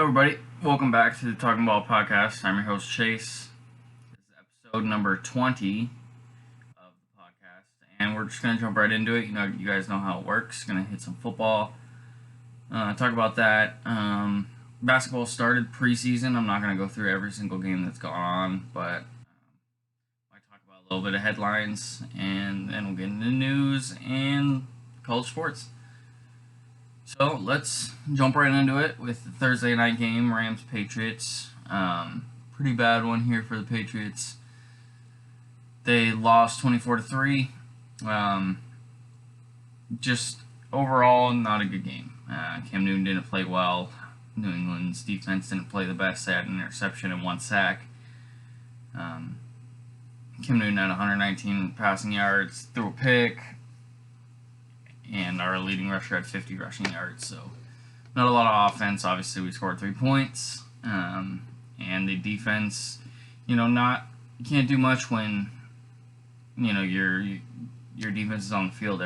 Hello, everybody. Welcome back to the Talking Ball podcast. I'm your host, Chase. This is episode number 20 of the podcast, and we're just going to jump right into it. You guys know how it works. Going to hit some football, talk about that. Basketball started preseason. I'm not going to go through every single game that's gone on, but I talk about a little bit of headlines, and then we'll get into news and college sports. So let's jump right into it with the Thursday night game, Rams-Patriots. Pretty bad one here for the Patriots. They lost 24-3. Just overall, not a good game. Cam Newton didn't play well. New England's defense didn't play the best. They had an interception and one sack. Cam Newton had 119 passing yards, threw a pick. And our leading rusher had 50 rushing yards, so not a lot of offense. Obviously, we scored 3 points, and the defense, you can't do much when your defense is on the field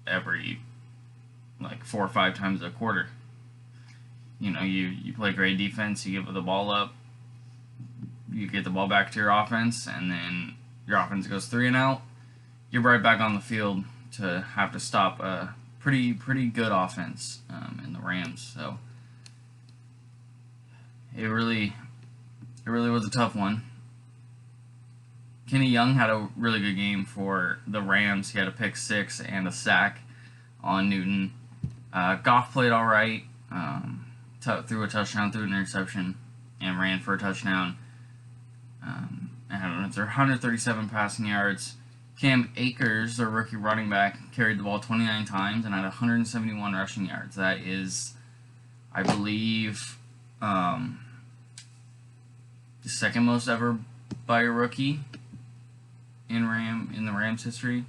every like 4 or 5 times a quarter. You play great defense, you give the ball up, you get the ball back to your offense, and then your offense goes 3 and out. You're right back on the field to have to stop a pretty good offense in the Rams. So it really was a tough one. Kenny Young had a really good game for the Rams. He had a pick 6 and a sack on Newton. Goff played all right. Threw a touchdown, threw an interception, and ran for a touchdown. And had 137 passing yards. Cam Akers, their rookie running back, carried the ball 29 times and had 171 rushing yards. That is, I believe, the second most ever by a rookie in the Rams history.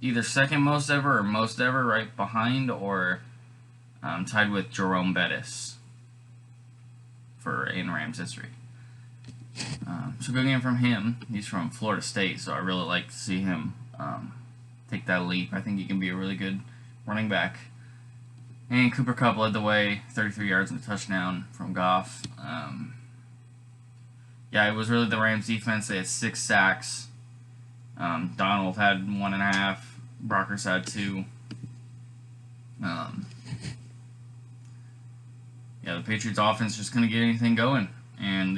Either second most ever or most ever, right behind, or tied with Jerome Bettis in Rams history. So good game from him. He's from Florida State, so I really like to see him take that leap. I think he can be a really good running back. And Cooper Kupp led the way, 33 yards and a touchdown from Goff. It was really the Rams defense. They had 6 sacks. Donald had 1.5. Brockers had 2. The Patriots offense just couldn't get anything going, and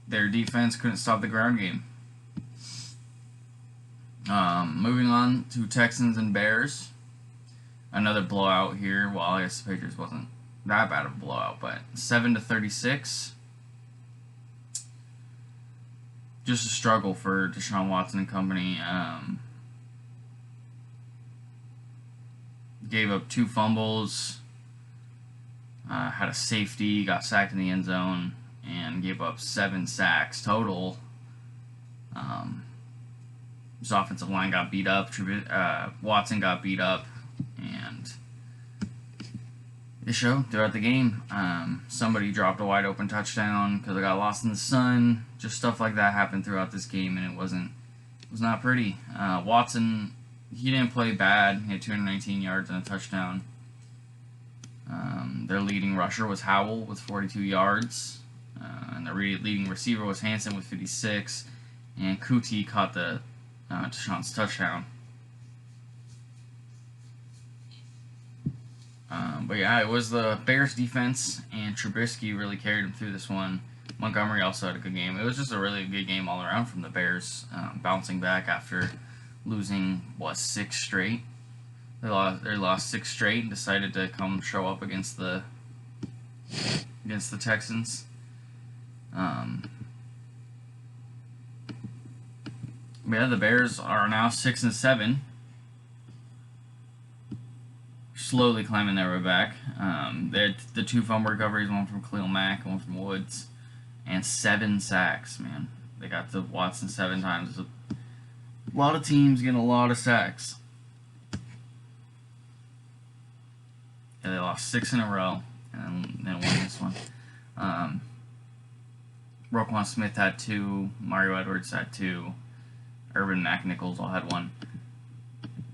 their defense couldn't stop the ground game. Moving on to Texans and Bears. Another blowout here. Well, I guess the Patriots wasn't that bad of a blowout, but 7-36. Just a struggle for Deshaun Watson and company. Gave up 2 fumbles. Had a safety. Got sacked in the end zone. And gave up 7 sacks total. His offensive line got beat up. Watson got beat up, and it showed throughout the game. Somebody dropped a wide open touchdown because it got lost in the sun. Just stuff like that happened throughout this game, and it was not pretty. Watson, he didn't play bad. He had 219 yards and a touchdown. Their leading rusher was Howell with 42 yards. And the leading receiver was Hansen with 56, and Kuti caught the Deshaun's touchdown. It was the Bears defense, and Trubisky really carried them through this one. Montgomery also had a good game. It was just a really good game all around from the Bears, bouncing back after losing 6 straight. They lost 6 straight and decided to come show up against the Texans. The Bears are now 6-7, slowly climbing their way back. They had the 2 fumble recoveries, one from Khalil Mack, one from Woods, and 7 sacks. Man, they got to Watson 7 times. A lot of teams getting a lot of sacks. They lost 6 in a row, and then won this one. Roquan Smith had 2, Mario Edwards had 2, Urban McNichols all had 1.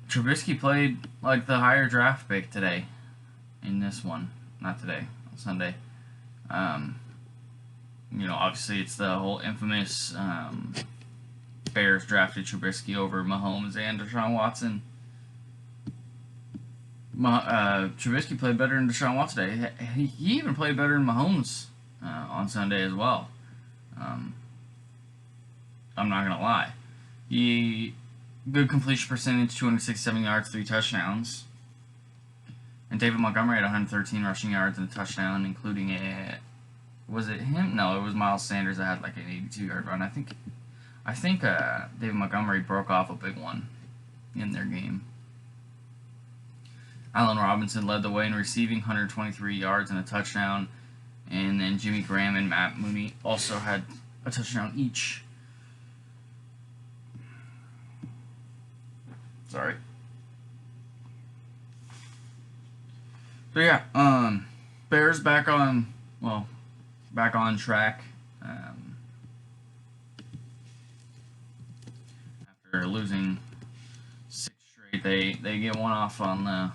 Trubisky played like the higher draft pick today. in this one, not today, on Sunday. Obviously it's the whole infamous Bears drafted Trubisky over Mahomes and Deshaun Watson. Trubisky played better than Deshaun Watson today. He even played better than Mahomes on Sunday as well. I'm not gonna lie. He good completion percentage, 267 yards, 3 touchdowns. And David Montgomery had 113 rushing yards and a touchdown, including was it him? No, it was Miles Sanders that had like an 82-yard run. I think David Montgomery broke off a big one in their game. Allen Robinson led the way in receiving, 123 yards and a touchdown. And then Jimmy Graham and Matt Mooney also had a touchdown each. Sorry. So yeah, Bears back on track. After losing 6 straight, they get one off on the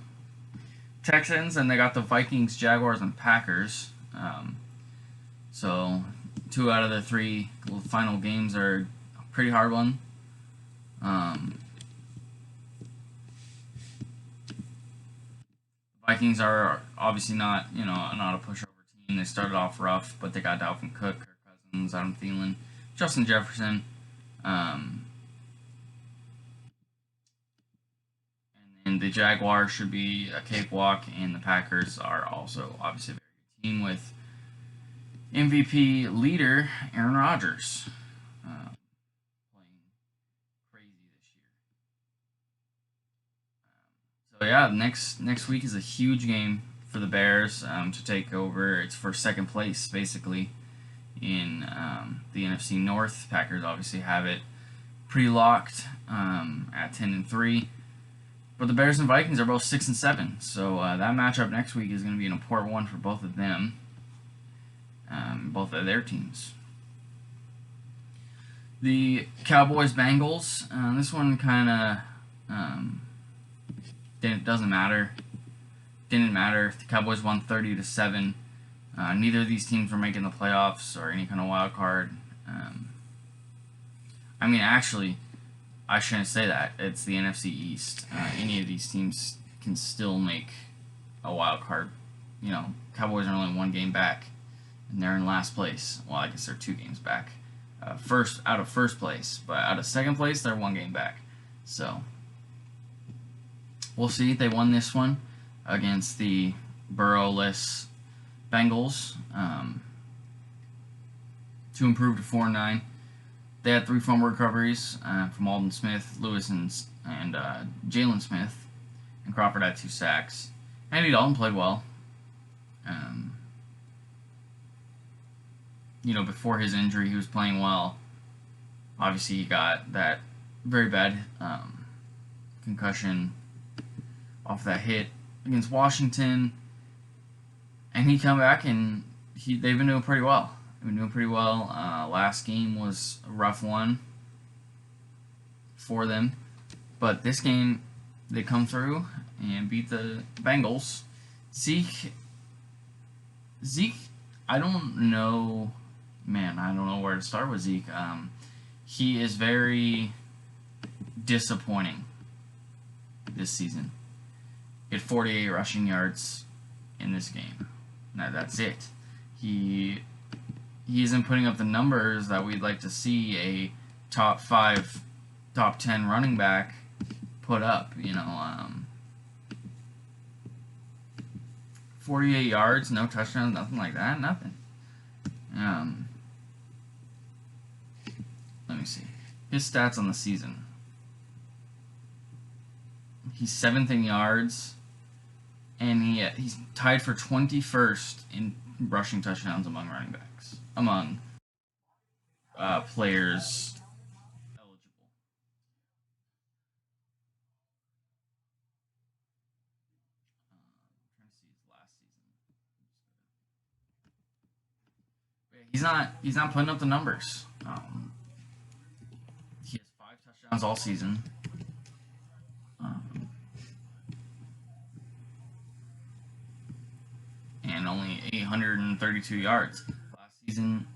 Texans, and they got the Vikings, Jaguars, and Packers. So 2 out of the 3 final games are a pretty hard one. Vikings are obviously not a pushover team. They started off rough, but they got Dalvin Cook, Kirk Cousins, Adam Thielen, Justin Jefferson, and the Jaguars should be a cakewalk, and the Packers are also obviously a very good team with MVP leader Aaron Rodgers playing crazy this year. So yeah, next week is a huge game for the Bears to take over. It's for second place basically in the NFC North. Packers obviously have it pre-locked at 10-3. But the Bears and Vikings are both 6-7, so that matchup next week is going to be an important one for both of them, both of their teams. The Cowboys-Bengals, this one kind of doesn't matter. Didn't matter. The Cowboys won 30-7. Neither of these teams were making the playoffs or any kind of wild card. Actually, I shouldn't say that. It's the NFC East. Any of these teams can still make a wild card. Cowboys are only 1 game back, and they're in last place. Well, I guess they're 2 games back. Out of first place, but out of second place, they're 1 game back. So we'll see. They won this one against the Burrow-less Bengals to improve to 4-9. They had 3 fumble recoveries from Aldon Smith, Lewis, and Jalen Smith, and Crawford had 2 sacks. Andy Dalton played well. Before his injury, he was playing well. Obviously, he got that very bad concussion off that hit against Washington, and he come back and they've been doing pretty well. Last game was a rough one for them, but this game they come through and beat the Bengals. Zeke, I don't know where to start with Zeke. He is very disappointing this season. He had 48 rushing yards in this game. Now that's it. He isn't putting up the numbers that we'd like to see a top 5, top 10 running back put up. 48 yards, no touchdowns, nothing like that, nothing. Let me see his stats on the season. He's 7th in yards, and he's tied for 21st in rushing touchdowns among running backs, among players eligible. I'm trying to see his last season. He's not putting up the numbers. He has 5 touchdowns all season. only 832 yards. Last season,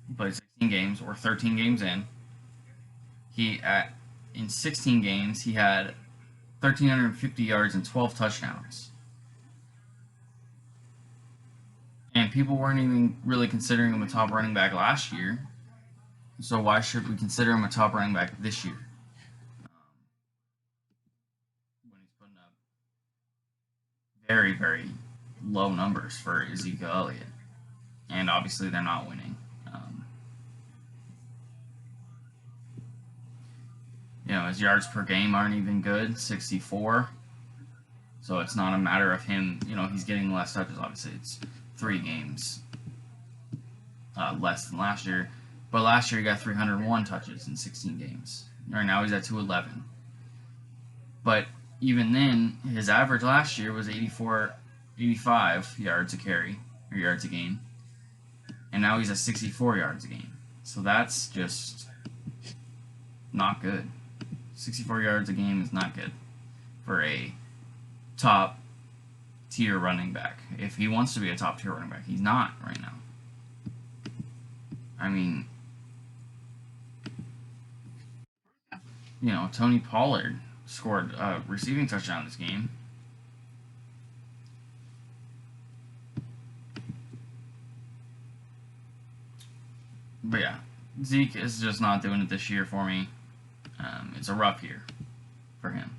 he played 16 games, or 13 games in. In 16 games, he had 1,350 yards and 12 touchdowns. And people weren't even really considering him a top running back last year. So why should we consider him a top running back this year? When he's putting up very, very low numbers for Ezekiel Elliott. And obviously they're not winning. His yards per game aren't even good, 64. So it's not a matter of him, he's getting less touches. Obviously, it's 3 games less than last year. But last year he got 301 touches in 16 games. Right now he's at 211. But even then, his average last year was 85 yards a carry, or yards a game. And now he's at 64 yards a game. So that's just not good. 64 yards a game is not good for a top tier running back. If he wants to be a top tier running back, he's not right now. I mean, Tony Pollard scored a receiving touchdown this game. But yeah, Zeke is just not doing it this year for me. It's a rough year for him.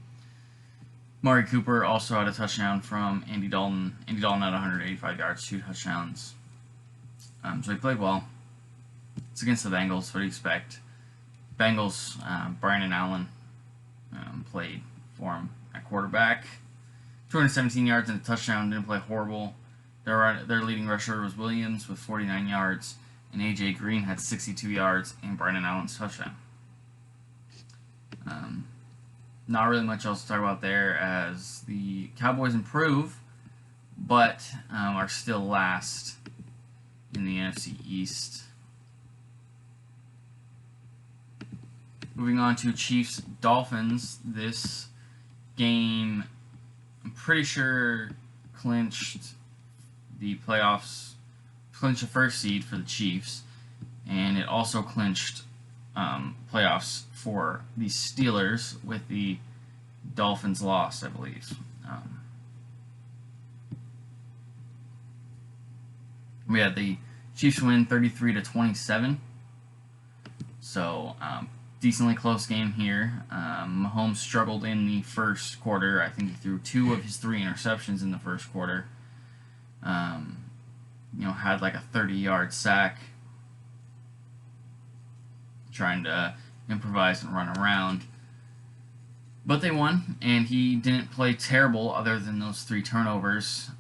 Mari Cooper also had a touchdown from Andy Dalton. Andy Dalton had 185 yards, 2 touchdowns. So he played well. It's against the Bengals. What do you expect? Bengals, Brandon Allen played for him at quarterback. 217 yards and a touchdown. Didn't play horrible. Their leading rusher was Williams with 49 yards. And A.J. Green had 62 yards and Brandon Allen's touchdown. Not really much else to talk about there, as the Cowboys improve, but are still last in the NFC East. Moving on to Chiefs-Dolphins. This game, I'm pretty sure, clinched the playoffs, clinched the first seed for the Chiefs, and it also clinched playoffs for the Steelers with the Dolphins loss, I believe. We had the Chiefs win 33-27. So decently close game here. Mahomes struggled in the first quarter. I think he threw 2 of his 3 interceptions in the first quarter. Had like a 30-yard sack, trying to improvise and run around. But they won, and he didn't play terrible other than those 3 turnovers.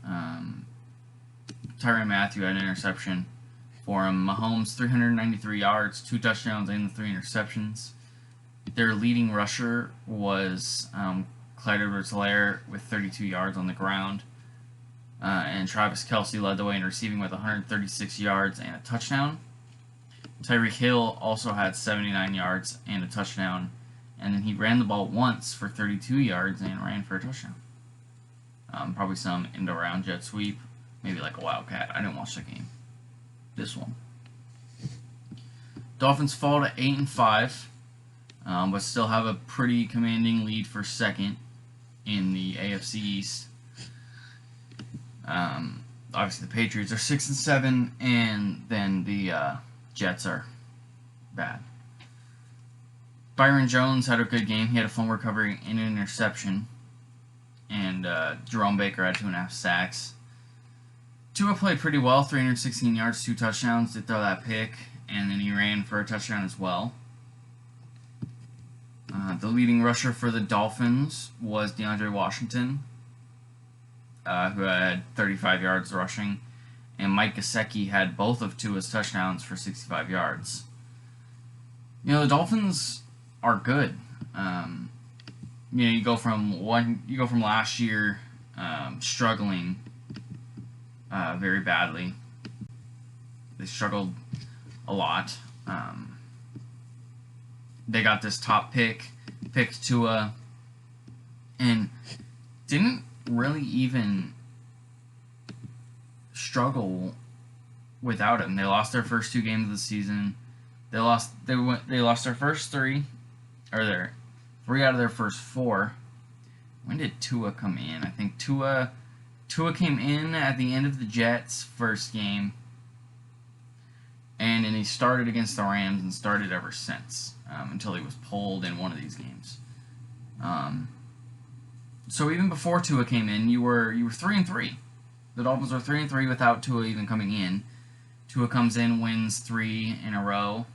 Tyrann Mathieu had an interception for him. Mahomes, 393 yards, 2 touchdowns, and 3 interceptions. Their leading rusher was Clyde Edwards-Helaire with 32 yards on the ground. And Travis Kelce led the way in receiving with 136 yards and a touchdown. Tyreek Hill also had 79 yards and a touchdown, and then he ran the ball once for 32 yards and ran for a touchdown. Probably some end-around jet sweep, maybe like a wildcat. I didn't watch the game. This one. Dolphins fall to 8-5, but still have a pretty commanding lead for second in the AFC East. Obviously, the Patriots are 6-7, and then the Jets are bad. Byron Jones had a good game. He had a fumble recovery and an interception. And Jerome Baker had 2.5 sacks. Tua played pretty well, 316 yards, 2 touchdowns. Did throw that pick, and then he ran for a touchdown as well. The leading rusher for the Dolphins was DeAndre Washington, who had 35 yards rushing. And Mike Gesicki had both of Tua's touchdowns for 65 yards. The Dolphins are good. You go from last year struggling very badly. They struggled a lot. They got this top picked Tua, and didn't really even struggle without him. They lost their first 2 games of the season. They lost their first 3, or their 3 out of their first 4. When did Tua come in? I think Tua came in at the end of the Jets' first game, and then he started against the Rams and started ever since, until he was pulled in one of these games. So even before Tua came in, you were 3-3. The Dolphins were 3-3 without Tua even coming in. Tua comes in, wins 3 in a row,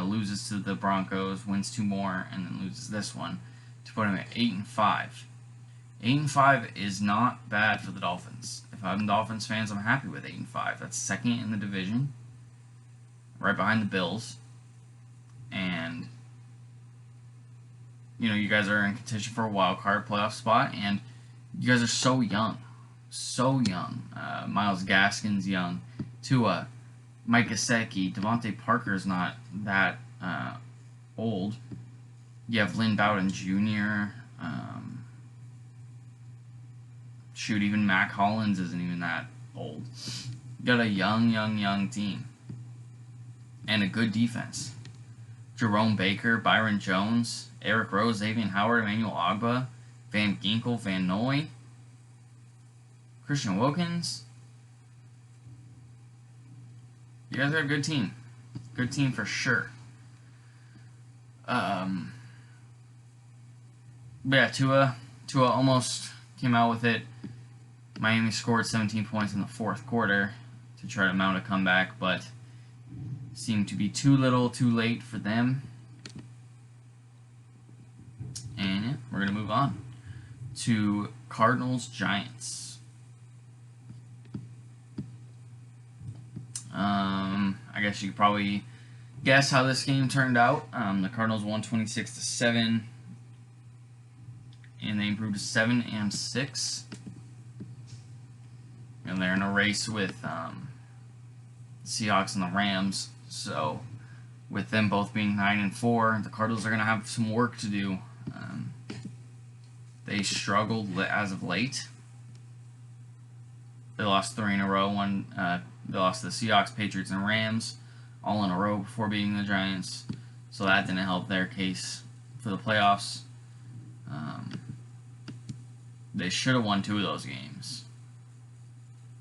loses to the Broncos, wins 2 more, and then loses this one to put him at 8-5. 8-5 is not bad for the Dolphins. If I'm Dolphins fans, I'm happy with 8-5. That's second in the division, right behind the Bills. And you guys are in contention for a wild card playoff spot, and you guys are so young. Myles Gaskin's young. Tua, Mike Gesicki, Devontae Parker's not that old. You have Lynn Bowden Jr. Even Mac Hollins isn't even that old. You got a young team. And a good defense. Jerome Baker, Byron Jones, Eric Rose, Xavier Howard, Emmanuel Ogbah, Van Ginkel, Van Noy, Christian Wilkins. You guys are a good team. Good team for sure. But yeah, Tua almost came out with it. Miami scored 17 points in the fourth quarter to try to mount a comeback, but seemed to be too little, too late for them. And yeah, we're going to move on to Cardinals-Giants. I guess you could probably guess how this game turned out. The Cardinals won 26-7, and they improved to 7-6. And they're in a race with Seahawks and the Rams. So, with them both being 9-4, the Cardinals are going to have some work to do. They struggled as of late. They lost 3 in a row. They lost to the Seahawks, Patriots, and Rams all in a row before beating the Giants. So that didn't help their case for the playoffs. They should have won 2 of those games.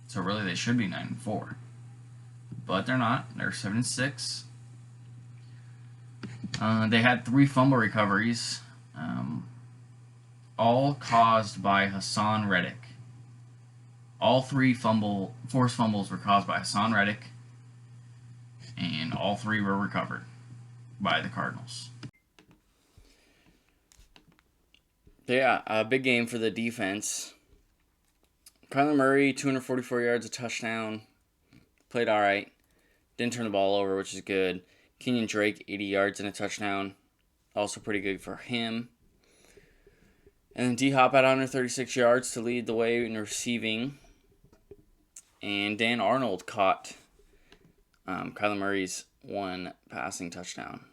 So really, they should be 9-4. But they're not. They're 7-6. They had 3 fumble recoveries, all caused by Hassan Reddick. All 3 forced fumbles were caused by Hassan Reddick, and all 3 were recovered by the Cardinals. Yeah, a big game for the defense. Kyler Murray, 244 yards, a touchdown. Played all right. Didn't turn the ball over, which is good. Kenyon Drake, 80 yards and a touchdown. Also pretty good for him. And then D-Hop had 136 yards to lead the way in receiving. And Dan Arnold caught Kyler Murray's 1 passing touchdown.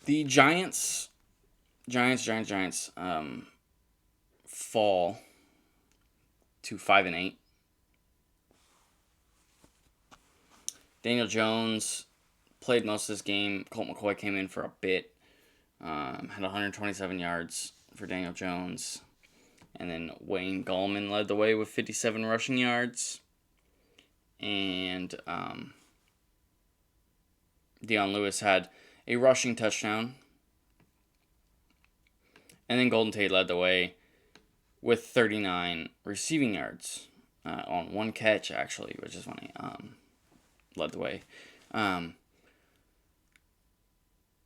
The Giants fall to 5-8. Daniel Jones played most of this game. Colt McCoy came in for a bit. Had 127 yards for Daniel Jones. And then Wayne Gallman led the way with 57 rushing yards. And Deion Lewis had a rushing touchdown. And then Golden Tate led the way with 39 receiving yards on 1 catch, actually, which is funny. Led the way.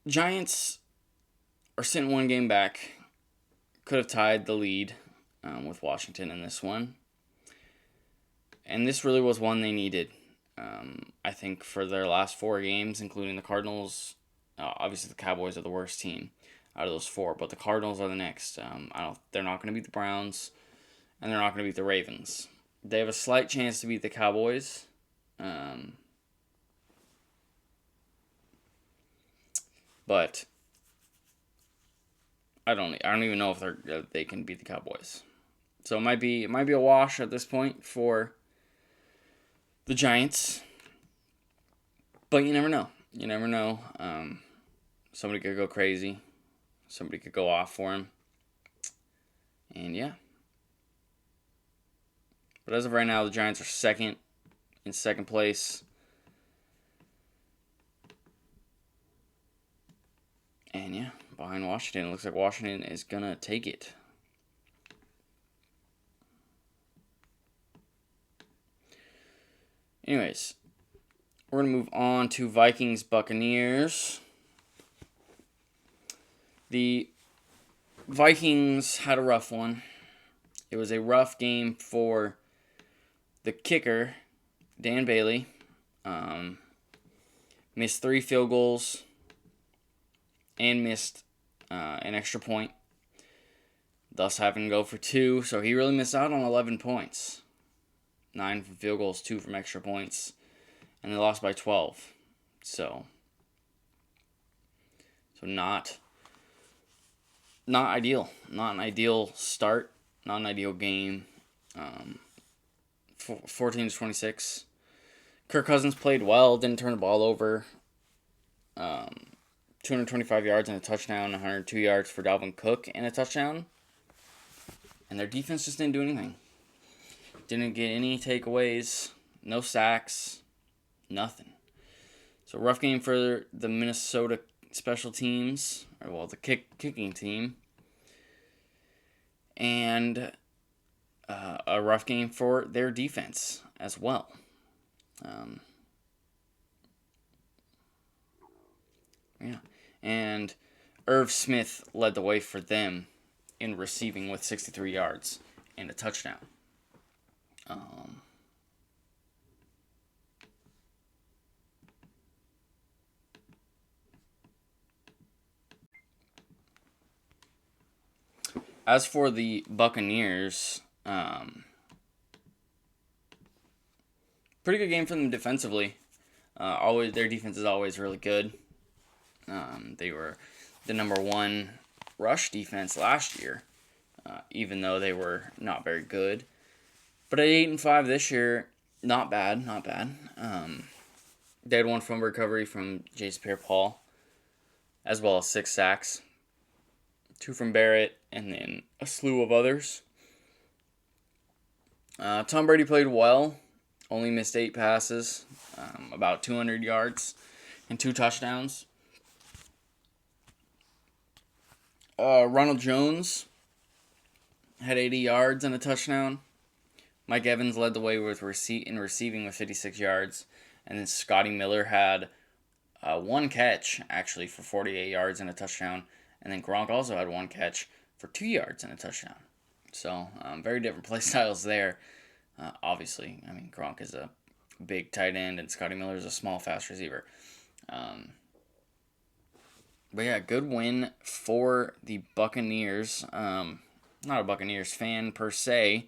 Giants are sitting 1 game back. Could have tied the lead with Washington in this one. And this really was one they needed. I think for their last 4 games, including the Cardinals. Obviously, the Cowboys are the worst team out of those 4, but the Cardinals are the next. They're not going to beat the Browns, and they're not going to beat the Ravens. They have a slight chance to beat the Cowboys. But I don't even know if they can beat the Cowboys. So it might be a wash at this point for the Giants. But you never know. You never know. Somebody could go crazy. Somebody could go off for him. And yeah. But as of right now, the Giants are in second place. And yeah, behind Washington. It looks like Washington is going to take it. Anyways, we're going to move on to Vikings-Buccaneers. The Vikings had a rough one. It was a rough game for the kicker, Dan Bailey. Missed 3 field goals and missed an extra point, thus having to go for 2. So he really missed out on 11 points. 9 from field goals, 2 from extra points, and they lost by 12. So not ideal. Not an ideal start. Not an ideal game. 14-26. Kirk Cousins played well. Didn't turn the ball over. 225 yards and a touchdown. 102 yards for Dalvin Cook and a touchdown. And their defense just didn't do anything. Didn't get any takeaways. No sacks. Nothing. So rough game for the Minnesota special teams. Or well, the kicking team. And a rough game for their defense as well. Yeah. And Irv Smith led the way for them in receiving with 63 yards and a touchdown. As for the Buccaneers, pretty good game for them defensively. Always their defense is always really good. They were the number 1 rush defense last year, even though they were not very good. But at 8-5 this year, not bad. They had 1 fumble recovery from Jason Pierre-Paul, as well as 6 sacks. 2 from Barrett, and then a slew of others. Tom Brady played well. Only missed 8 passes, about 200 yards, and 2 touchdowns. Ronald Jones had 80 yards and a touchdown. Mike Evans led the way with receiving with 56 yards. And then Scotty Miller had 1 catch, actually, for 48 yards and a touchdown. And then Gronk also had 1 catch for 2 yards and a touchdown. So, very different play styles there. Obviously, I mean, Gronk is a big tight end, and Scotty Miller is a small, fast receiver. But yeah, good win for the Buccaneers. Not a Buccaneers fan per se.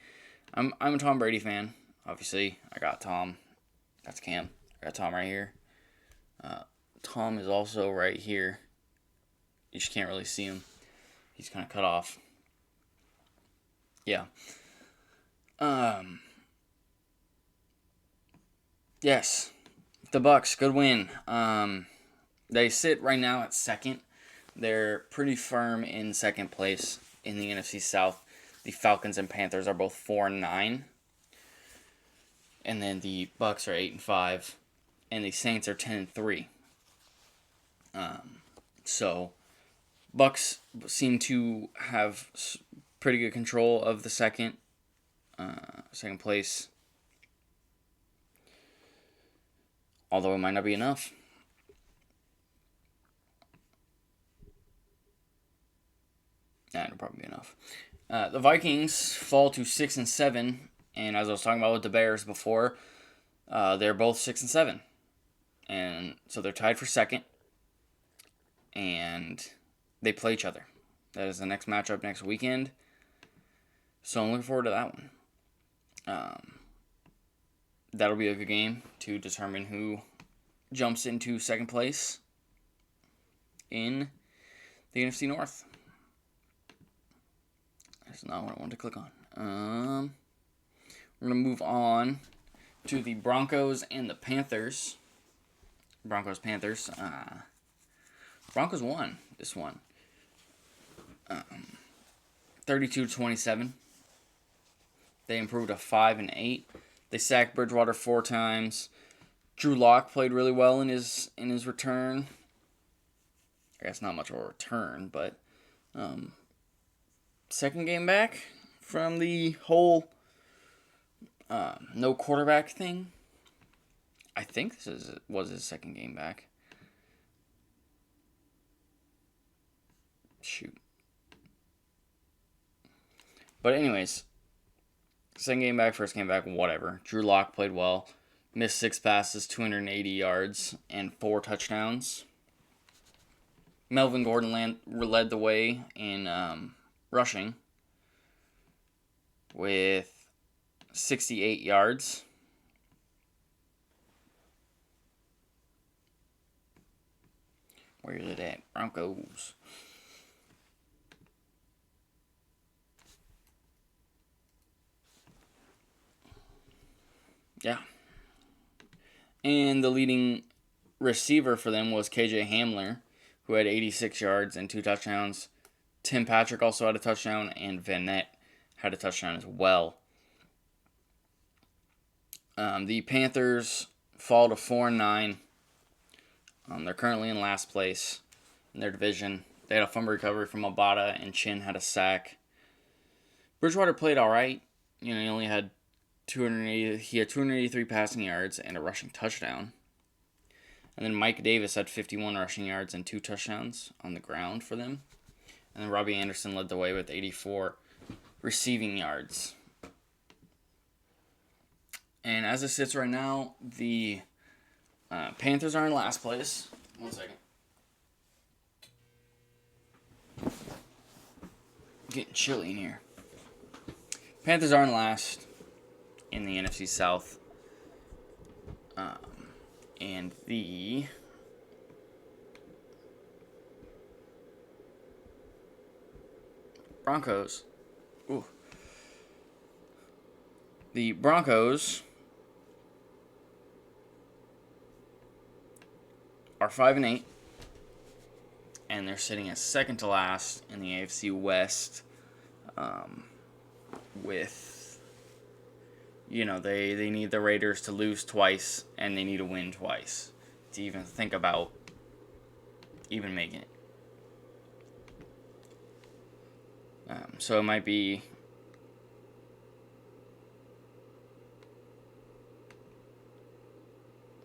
I'm a Tom Brady fan. Obviously, I got Tom. That's Cam. I got Tom right here. Tom is also right here. You just can't really see him. He's kind of cut off. Yeah. Yes. The Bucs, good win. They sit right now at second. They're pretty firm in second place in the NFC South. The Falcons and Panthers are both 4-9. And then the Bucs are 8-5. And the Saints are 10-3. So Bucs seem to have pretty good control of the second place. Although it might not be enough. It'll probably be enough. The Vikings fall to 6-7, and as I was talking about with the Bears before, they're both 6-7, and so they're tied for second, and they play each other. That is the next matchup next weekend. So I'm looking forward to that one. That'll be a good game to determine who jumps into second place in the NFC North. That's not what I wanted to click on. We're going to move on to the Broncos and the Panthers. Broncos-Panthers. Broncos won this one. 32-27. They improved to 5-8. They sacked Bridgewater 4 times. Drew Lock played really well in his return. I guess not much of a return, but second game back from the whole no quarterback thing. I think this was his second game back. Shoot. But anyways, second game back, first game back, whatever. Drew Lock played well. Missed 6 passes, 280 yards, and 4 touchdowns. Melvin Gordon led the way in rushing with 68 yards. Where is it at? Broncos. Yeah. And the leading receiver for them was KJ Hamler, who had 86 yards and 2 touchdowns. Tim Patrick also had a touchdown, and Vanette had a touchdown as well. The Panthers fall to 4-9. They're currently in last place in their division. They had a fumble recovery from Abada, and Chin had a sack. Bridgewater played all right. He only had 283 passing yards and a rushing touchdown. And then Mike Davis had 51 rushing yards and 2 touchdowns on the ground for them. And then Robbie Anderson led the way with 84 receiving yards. And as it sits right now, the Panthers are in last place. 1 second. Getting chilly in here. Panthers are in last in the NFC South. And the Broncos. Ooh. The Broncos are 5-8, and they're sitting at second to last in the AFC West. With they need the Raiders to lose twice, and they need to win twice to even think about even making it. So it might be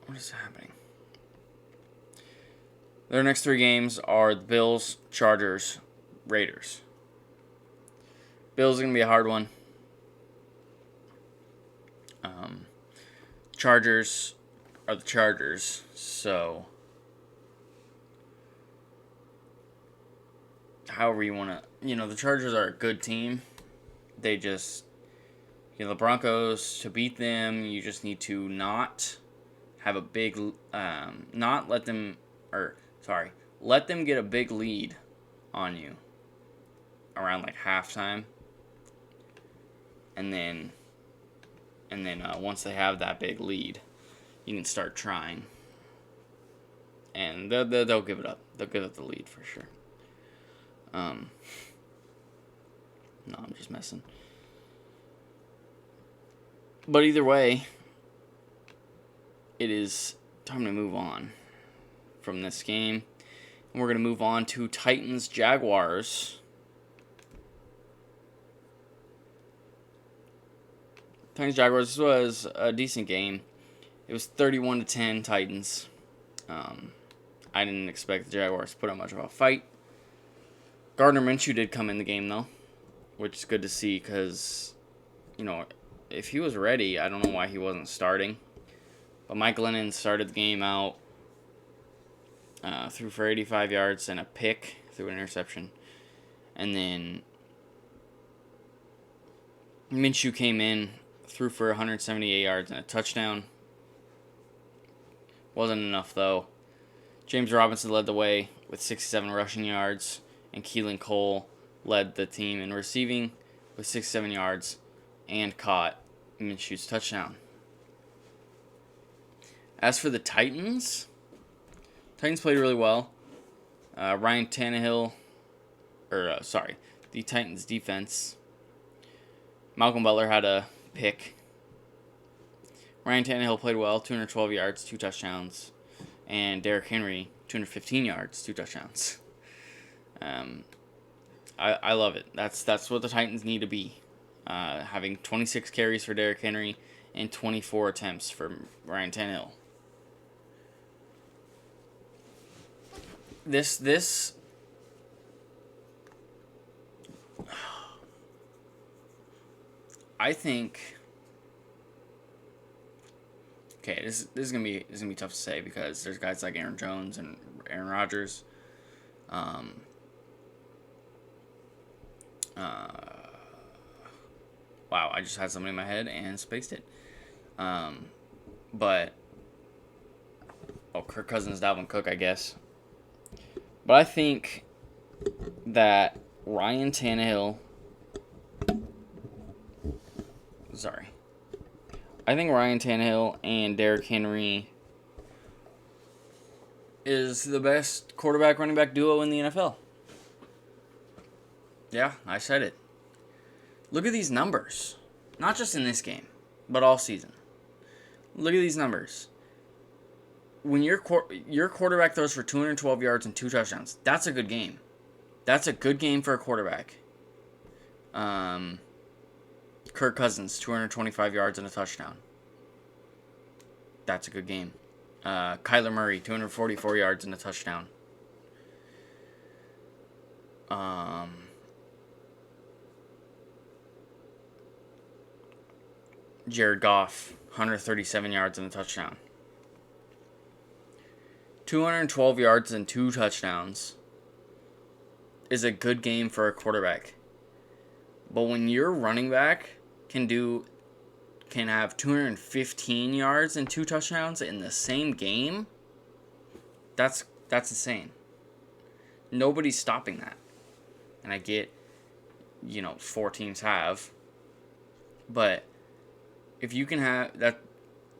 what is happening? Their next 3 games are the Bills, Chargers, Raiders. Bills are going to be a hard one. Chargers are the Chargers, so however you want to, the Chargers are a good team. They just, the Broncos, to beat them, you just need to not have a big, let them get a big lead on you around like halftime. And then once they have that big lead, you can start trying. And they'll give it up. They'll give up the lead for sure. No, I'm just messing. But either way, it is time to move on from this game. And we're going to move on to Titans-Jaguars. Titans-Jaguars, this was a decent game. It was 31-10 Titans. I didn't expect the Jaguars to put up much of a fight. Gardner Minshew did come in the game, though, which is good to see because, if he was ready, I don't know why he wasn't starting. But Mike Glennon started the game out, threw for 85 yards and a pick, threw an interception. And then Minshew came in, threw for 178 yards and a touchdown. Wasn't enough, though. James Robinson led the way with 67 rushing yards, and Keelan Cole led the team in receiving with 67 yards and caught Minshew's touchdown. As for the Titans played really well. Ryan Tannehill, the Titans defense. Malcolm Butler had a pick. Ryan Tannehill played well, 212 yards, 2 touchdowns. And Derrick Henry, 215 yards, 2 touchdowns. I love it. That's what the Titans need to be. Having 26 carries for Derrick Henry and 24 attempts for Ryan Tannehill. This I think. Okay, this is gonna be tough to say because there's guys like Aaron Jones and Aaron Rodgers. Wow, I just had something in my head and spaced it. Kirk Cousins, Dalvin Cook, I guess. But I think that Ryan Tannehill. I think Ryan Tannehill and Derrick Henry is the best quarterback running back duo in the NFL. Yeah, I said it. Look at these numbers. Not just in this game, but all season. Look at these numbers. When your quarterback throws for 212 yards and 2 touchdowns, that's a good game. That's a good game for a quarterback. Kirk Cousins, 225 yards and a touchdown. That's a good game. Kyler Murray, 244 yards and a touchdown. Jared Goff, 137 yards and a touchdown. 212 yards and 2 touchdowns is a good game for a quarterback. But when your running back can have 215 yards and 2 touchdowns in the same game, that's insane. Nobody's stopping that. And I get, 4 teams have. But if you can have that,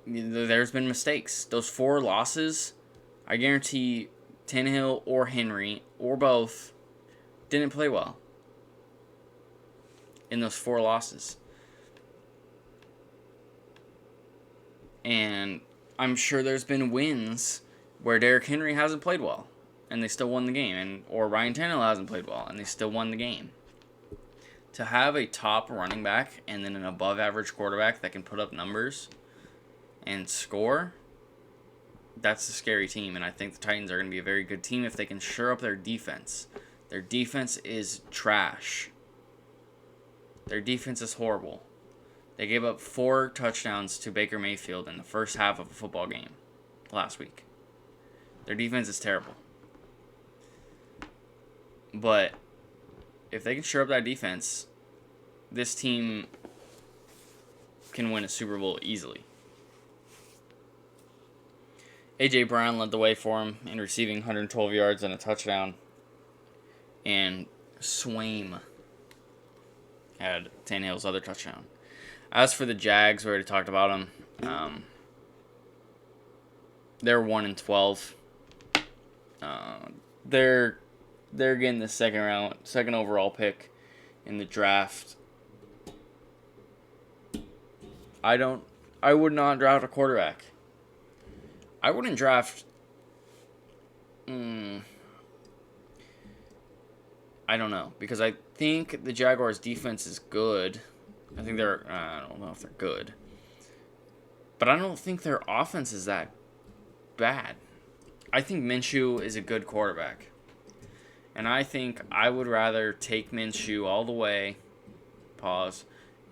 there's been mistakes. Those 4 losses, I guarantee Tannehill or Henry or both didn't play well in those 4 losses. And I'm sure there's been wins where Derrick Henry hasn't played well and they still won the game, or Ryan Tannehill hasn't played well and they still won the game. To have a top running back and then an above-average quarterback that can put up numbers and score, that's a scary team, and I think the Titans are going to be a very good team if they can shore up their defense. Their defense is trash. Their defense is horrible. They gave up 4 touchdowns to Baker Mayfield in the first half of a football game last week. Their defense is terrible. But if they can shore up that defense, this team can win a Super Bowl easily. A.J. Brown led the way for him in receiving 112 yards and a touchdown. And Swaim had Tannehill's other touchdown. As for the Jags, we already talked about them. They're 1-12. They're getting the second overall pick in the draft. I would not draft a quarterback. I wouldn't draft. I don't know, because I think the Jaguars' defense is good. I don't know if they're good, but I don't think their offense is that bad. I think Minshew is a good quarterback, and I think I would rather take Minshew all the way,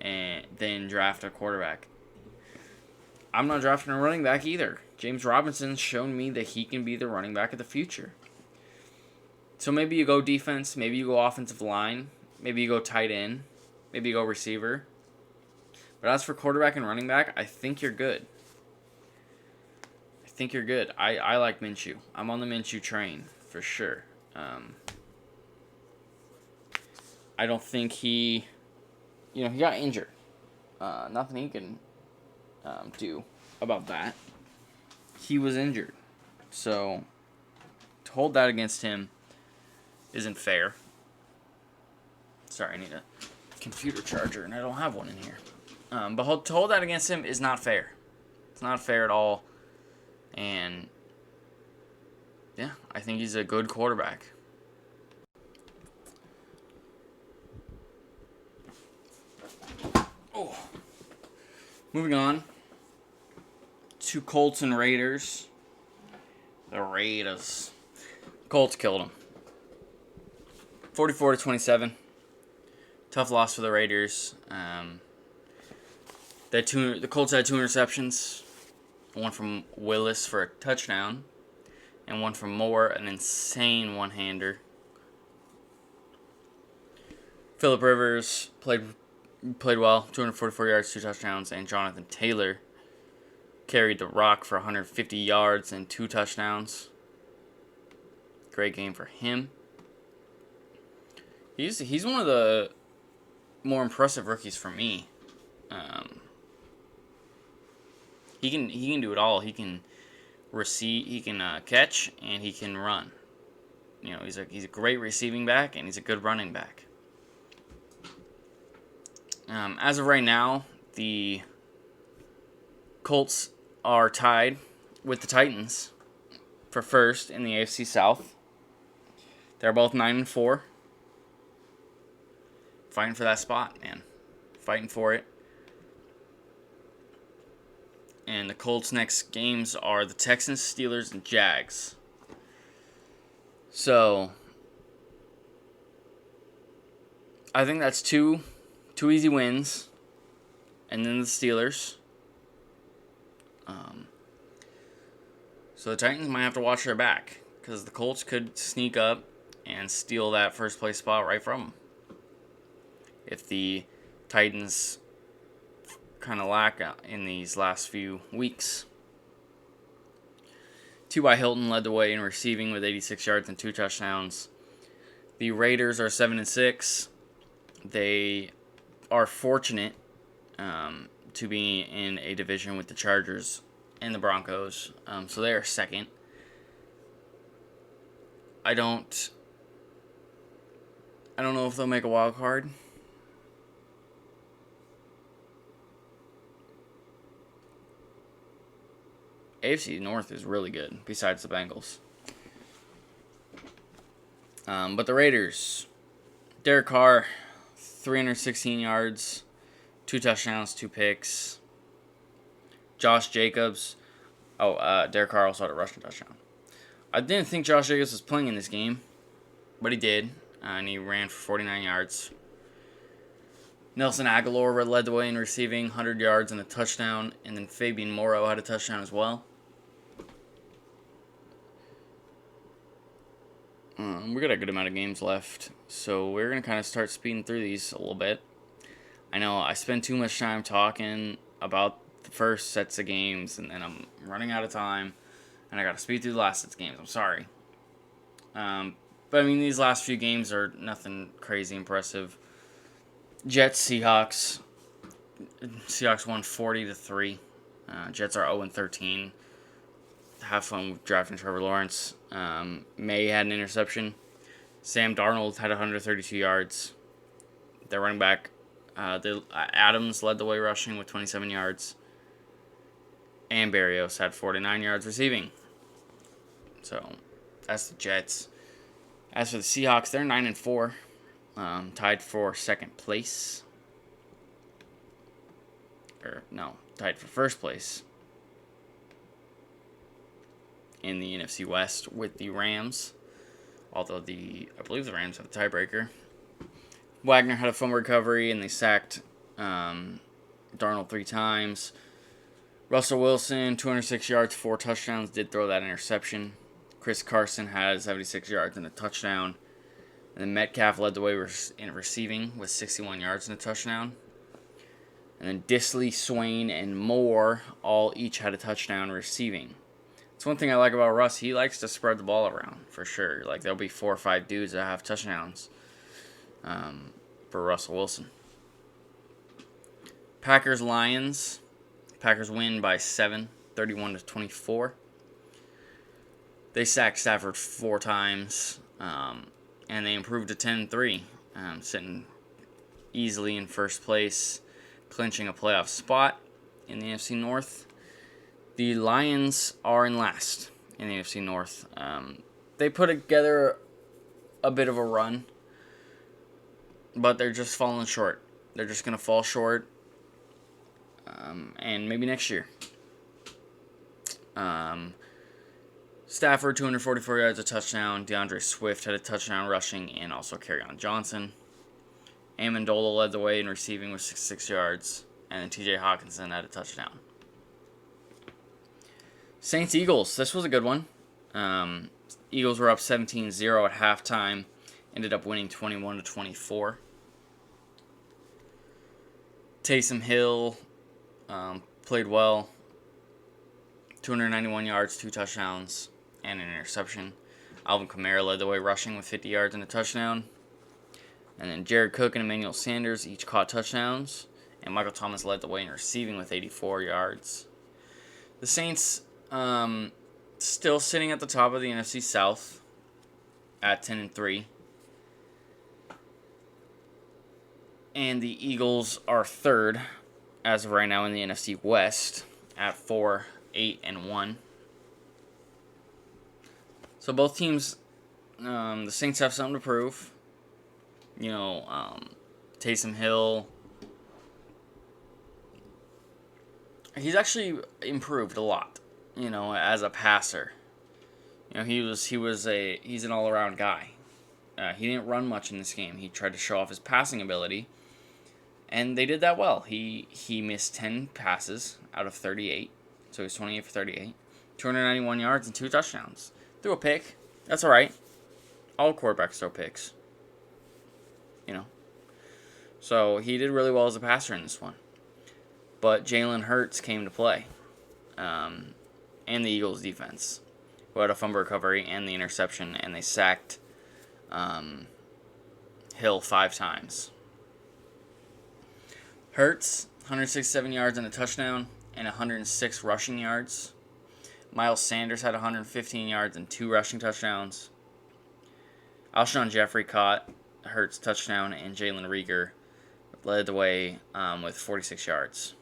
and then draft a quarterback. I'm not drafting a running back either. James Robinson's shown me that he can be the running back of the future. So maybe you go defense, maybe you go offensive line, maybe you go tight end, maybe you go receiver. But as for quarterback and running back, I think you're good. I like Minshew. I'm on the Minshew train for sure. I don't think he he got injured. Nothing he can do about that. He was injured. So, to hold that against him isn't fair. Sorry, I need a computer charger, and I don't have one in here. But to hold that against him is not fair. It's not fair at all. And, yeah, I think he's a good quarterback. Oh. Moving on to Colts and Raiders. The Raiders. Colts killed them. 44-27. Tough loss for the Raiders. The Colts had 2 interceptions. One from Willis for a touchdown. And one from Moore, an insane one-hander. Phillip Rivers played well. 244 yards, 2 touchdowns. And Jonathan Taylor carried the rock for 150 yards and 2 touchdowns. Great game for him. He's one of the more impressive rookies for me. He can do it all. He can receive, he can catch, and he can run. He's a great receiving back, and he's a good running back. As of right now, the Colts are tied with the Titans for first in the AFC South. They're both 9-4. Fighting for that spot, man. Fighting for it. And the Colts' next games are the Texans, Steelers, and Jags. So, I think that's two easy wins. And then the Steelers. So the Titans might have to watch their back, because the Colts could sneak up and steal that first place spot right from them. If the Titans kind of lack in these last few weeks. T.Y. Hilton led the way in receiving with 86 yards and 2 touchdowns. The Raiders are 7-6. They are fortunate to be in a division with the Chargers and the Broncos. So they are second. I don't know if they'll make a wild card. AFC North is really good, besides the Bengals. But the Raiders, Derek Carr, 316 yards, 2 touchdowns, 2 picks. Josh Jacobs, Derek Carr also had a rushing touchdown. I didn't think Josh Jacobs was playing in this game, but he did, and he ran for 49 yards. Nelson Aguilar led the way in receiving, 100 yards and a touchdown, and then Fabian Moreau had a touchdown as well. We got a good amount of games left, so we're going to kind of start speeding through these a little bit. I know I spend too much time talking about the first sets of games, and then I'm running out of time, and I got to speed through the last sets of games. I'm sorry. But, I mean, these last few games are nothing crazy impressive. Jets, Seahawks. Seahawks won 40-3. Jets are 0-13. Have fun with drafting Trevor Lawrence. May had an interception. Sam Darnold had 132 yards. Their running back, Adams, led the way rushing with 27 yards. And Berrios had 49 yards receiving. So, that's the Jets. As for the Seahawks, they're 9-4. Tied for second place. Tied for first place in the NFC West with the Rams. Although I believe the Rams have a tiebreaker. Wagner had a fumble recovery, and they sacked Darnold 3 times. Russell Wilson, 206 yards, 4 touchdowns, did throw that interception. Chris Carson had 76 yards and a touchdown. And then Metcalf led the way in receiving with 61 yards and a touchdown. And then Disley, Swain, and Moore each had a touchdown receiving. It's one thing I like about Russ. He likes to spread the ball around, for sure. Like, there'll be 4 or 5 dudes that have touchdowns for Russell Wilson. Packers-Lions. Packers win by 7, 31-24. They sacked Stafford 4 times, and they improved to 10-3, sitting easily in first place, clinching a playoff spot in the NFC North. The Lions are in last in the NFC North. They put together a bit of a run, but they're just falling short. They're just going to fall short, and maybe next year. Stafford, 244 yards, a touchdown. DeAndre Swift had a touchdown rushing, and also Kerryon Johnson. Amendola led the way in receiving with 66 yards, and then TJ Hawkinson had a touchdown. Saints-Eagles, this was a good one. Eagles were up 17-0 at halftime, ended up winning 21-24. Taysom Hill played well, 291 yards, 2 touchdowns, and an interception. Alvin Kamara led the way rushing with 50 yards and a touchdown. And then Jared Cook and Emmanuel Sanders each caught touchdowns. And Michael Thomas led the way in receiving with 84 yards. The Saints still sitting at the top of the NFC South at 10-3. And the Eagles are third as of right now in the NFC West at 4-8-1. So both teams, the Saints have something to prove. Taysom Hill, he's actually improved a lot, as a passer. He's an all-around guy. He didn't run much in this game. He tried to show off his passing ability, and they did that well. He missed 10 passes out of 38, so he's 28 for 38, 291 yards and 2 touchdowns. Threw a pick. That's all right. All quarterbacks throw picks. So he did really well as a passer in this one. But Jalen Hurts came to play. And the Eagles defense, who had a fumble recovery and the interception, and they sacked Hill 5 times. Hurts, 167 yards and a touchdown, and 106 rushing yards. Miles Sanders had 115 yards and 2 rushing touchdowns. Alshon Jeffrey caught Hurts' touchdown, and Jalen Reagor led the way with 46 yards.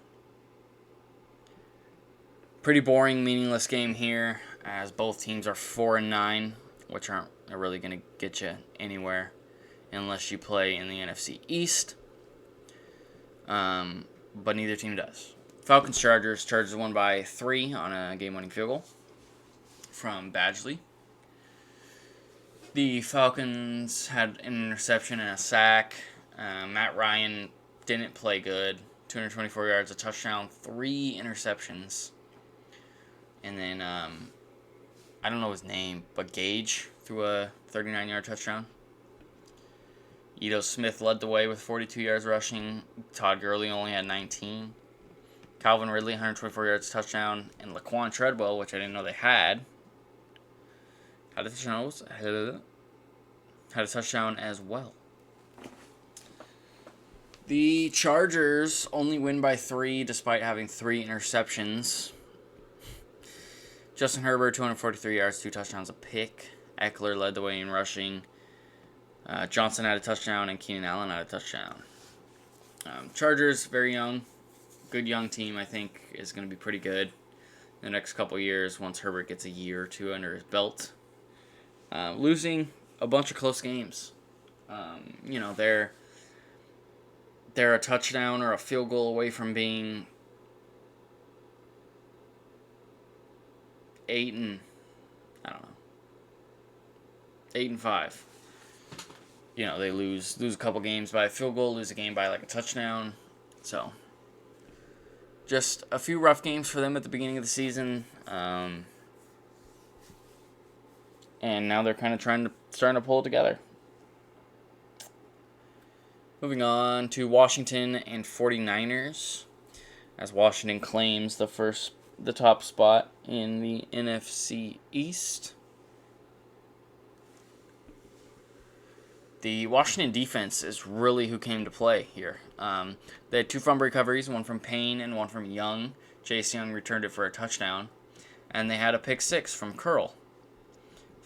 Pretty boring, meaningless game here, as both teams are 4-9, which aren't really going to get you anywhere unless you play in the NFC East. But neither team does. Falcons-Chargers. Chargers won by 3 on a game-winning field goal from Badgley. The Falcons had an interception and a sack. Matt Ryan didn't play good. 224 yards, a touchdown, 3 interceptions. And then, I don't know his name, but Gage threw a 39-yard touchdown. Ito Smith led the way with 42 yards rushing. Todd Gurley only had 19. Calvin Ridley, 124 yards, touchdown. And Laquan Treadwell, which I didn't know they had a touchdown as well. The Chargers only win by 3 despite having 3 interceptions. Justin Herbert, 243 yards, 2 touchdowns, a pick. Eckler led the way in rushing. Johnson had a touchdown, and Keenan Allen had a touchdown. Chargers, very young. Good young team, I think, is going to be pretty good in the next couple years once Herbert gets a year or 2 under his belt. Losing a bunch of close games. They're a touchdown or a field goal away from being 8-5. They lose a couple games by a field goal, lose a game by like a touchdown. So, just a few rough games for them at the beginning of the season. And now they're kind of starting to pull it together. Moving on to Washington and 49ers, as Washington claims the top spot in the NFC East. The Washington defense is really who came to play here. They had 2 fumble recoveries, one from Payne and one from Young. Chase Young returned it for a touchdown. And they had a pick 6 from Curl.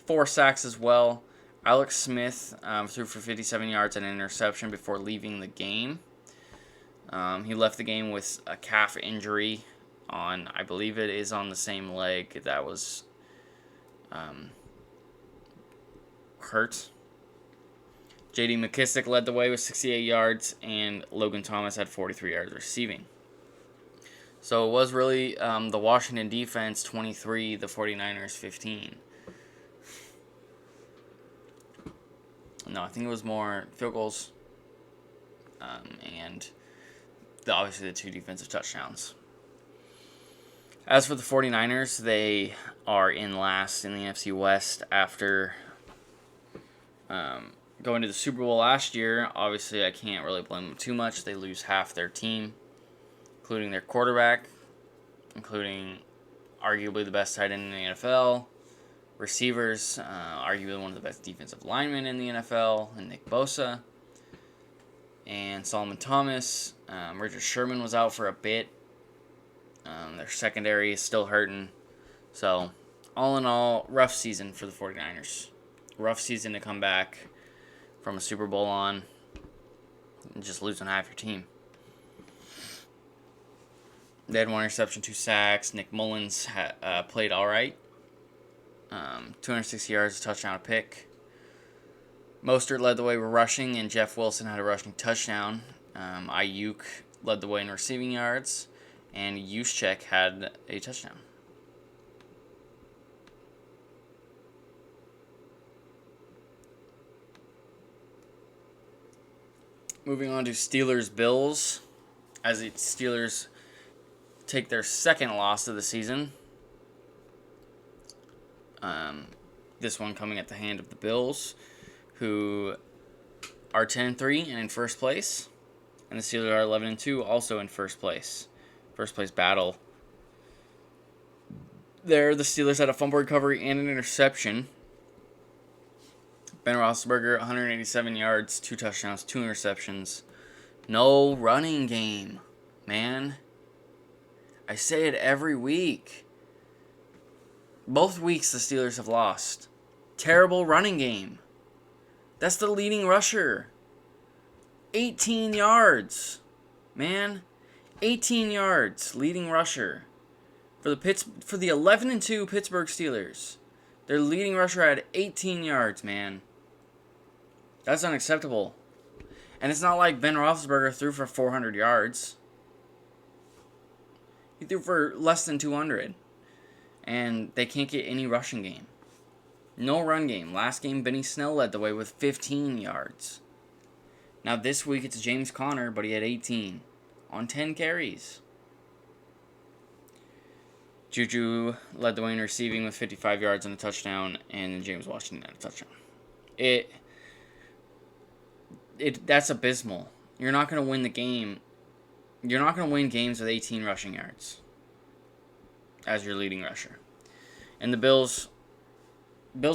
4 sacks as well. Alex Smith threw for 57 yards and an interception before leaving the game. He left the game with a calf injury on, I believe it is on the same leg that was hurt. J.D. McKissick led the way with 68 yards, and Logan Thomas had 43 yards receiving. So it was really the Washington defense 23, the 49ers 15. No, I think it was more field goals and obviously the 2 defensive touchdowns. As for the 49ers, they are in last in the NFC West after going to the Super Bowl last year. Obviously, I can't really blame them too much. They lose half their team, including their quarterback, including arguably the best tight end in the NFL, receivers, arguably one of the best defensive linemen in the NFL, and Nick Bosa, and Solomon Thomas. Richard Sherman was out for a bit. Their secondary is still hurting. So, all in all, rough season for the 49ers. Rough season to come back from a Super Bowl on and just losing half your team. They had 1 interception, 2 sacks. Nick Mullins played all right. 260 yards, a touchdown, a pick. Mostert led the way with rushing, and Jeff Wilson had a rushing touchdown. Ayuk led the way in receiving yards, and Juszczyk had a touchdown. Moving on to Steelers-Bills, as the Steelers take their second loss of the season. This one coming at the hand of the Bills, who are 10-3 and in first place. And the Steelers are 11-2, also in first place. First place battle. There, the Steelers had a fumble recovery and an interception. Ben Roethlisberger, 187 yards, 2 touchdowns, 2 interceptions. No running game, man. I say it every week. Both weeks the Steelers have lost. Terrible running game. That's the leading rusher. 18 yards. Man, 18 yards, leading rusher. For the 11-2 Pittsburgh Steelers. Their leading rusher had 18 yards, man. That's unacceptable. And it's not like Ben Roethlisberger threw for 400 yards. He threw for less than 200. And they can't get any rushing game. No run game. Last game, Benny Snell led the way with 15 yards. Now this week it's James Conner, but he had 18 on 10 carries. Juju led the way in receiving with 55 yards and a touchdown, and James Washington had a touchdown. That's abysmal. You're not going to win the game. You're not going to win games with 18 rushing yards as your leading rusher. And the Bills